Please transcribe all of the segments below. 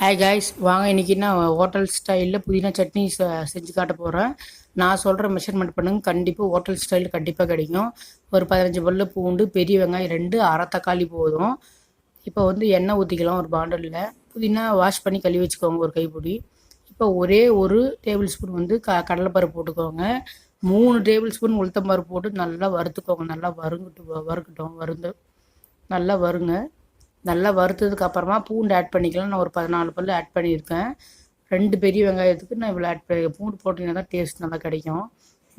Hi guys, வாங்க இன்றைக்கி நான் ஹோட்டல் ஸ்டைலில் புதினா சட்னி செஞ்சு காட்ட போகிறேன். நான் சொல்கிற மெஷர்மெண்ட் பண்ணுங்க, கண்டிப்பாக ஹோட்டல் ஸ்டைலில் கண்டிப்பாக கிடைக்கும். ஒரு 15 பல்லு பூண்டு, பெரிய வெங்காயம் 2, அரை தக்காளி போதும். இப்போ வந்து எண்ணெய் ஊற்றிக்கலாம் ஒரு பாண்டலில். புதினா வாஷ் பண்ணி கழுவி வச்சுக்கோங்க ஒரு கைப்பிடி. இப்போ ஒரே ஒரு டேபிள் ஸ்பூன் வந்து கடலைப்பருப்பு போட்டுக்கோங்க. 3 டேபிள் ஸ்பூன் உளுத்தம்பருப்பு போட்டு நல்லா வறுத்துக்கோங்க. நல்லா வறுக்கட்டும். நல்லா வருங்க. நல்லா வறுத்ததுக்கு அப்புறமா பூண்டு ஆட் பண்ணிக்கலாம். நான் ஒரு 14 பல்லு ஆட் பண்ணியிருக்கேன். 2 பெரிய வெங்காயத்துக்கு நான் இவ்வளோ ஆட் பண்ணி பூண்டு போட்டிங்கன்னா தான் டேஸ்ட் நல்லா கிடைக்கும்.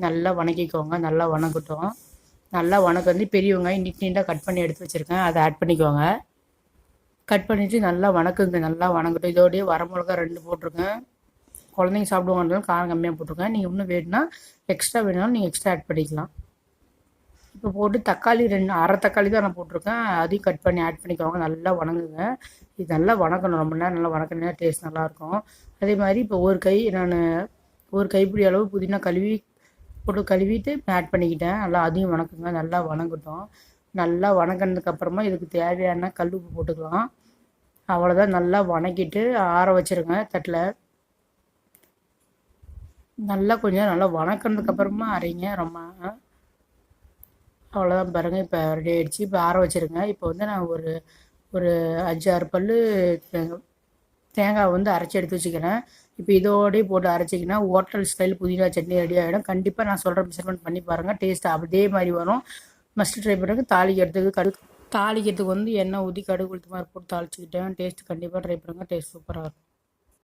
நல்லா வணக்கிக்கோங்க. நல்லா வணக்கட்டும். நல்லா வணக்கி பெரிய வெங்காயம் நீட்டாக கட் பண்ணி எடுத்து வச்சுருக்கேன், அதை ஆட் பண்ணிக்கோங்க. கட் பண்ணிவிட்டு நல்லா வணக்குங்க. நல்லா வணங்கட்டும். இதோடய வரமிளகா 2 போட்டிருக்கேன். குழந்தைங்க சாப்பிடுவாங்கனாலும் காரம் கம்மியாக போட்டிருக்கேன். நீங்கள் இன்னும் வேணும்னா எக்ஸ்ட்ரா வேணுனாலும் நீங்கள் எக்ஸ்ட்ரா ஆட் பண்ணிக்கலாம். இப்போ போட்டு தக்காளி 2 அரை தக்காளி தான் நான் போட்டிருக்கேன், அதையும் கட் பண்ணி ஆட் பண்ணிக்கோங்க. நல்லா வணங்குங்க. இது நல்லா வணக்கணும், ரொம்ப நேரம் நல்லா வணக்கினா டேஸ்ட் நல்லாயிருக்கும். அதே மாதிரி இப்போ ஒரு கைப்பிடி அளவு புதினா கழுவிட்டு ஆட் பண்ணிக்கிட்டேன். நல்லா அதையும் வணக்குங்க. நல்லா வணங்கட்டும். நல்லா வணங்கினதுக்கப்புறமா இதுக்கு தேவையான கல் உப்பு போட்டுக்கலாம். அவ்வளோதான். நல்லா வணக்கிட்டு ஆற வச்சுருங்க தட்டில். நல்லா கொஞ்சம் நல்லா வணக்கினதுக்கப்புறமா அரைங்க. ரொம்ப அவ்வளோதான் பாருங்கள். இப்போ ரெடி ஆகிடுச்சு. இப்போ ஆற வச்சுருங்க. இப்போ வந்து நான் ஒரு ஒரு 5-6 பல் தேங்காய் வந்து அரைச்சி எடுத்து வச்சுக்கிறேன். இப்போ இதோடய போட்டு அரைச்சிங்கன்னா ஹோட்டல் ஸ்டைல் புதினா சட்னி ரெடி ஆகிடும். கண்டிப்பாக நான் சொல்கிற மெஷர்மெண்ட் பண்ணி பாருங்கள், டேஸ்ட் அதே மாதிரி வரும். மஸ்ட் ட்ரை பண்ணுங்க. தாளிக்கிறதுக்கு வந்து எண்ணெய் ஊற்றி கடுகு உளுத்தம் பருப்பு போட்டு தாளிச்சிக்கிட்டேன். டேஸ்ட் கண்டிப்பாக ட்ரை பண்ணுங்கள். டேஸ்ட் சூப்பராக இருக்கும்.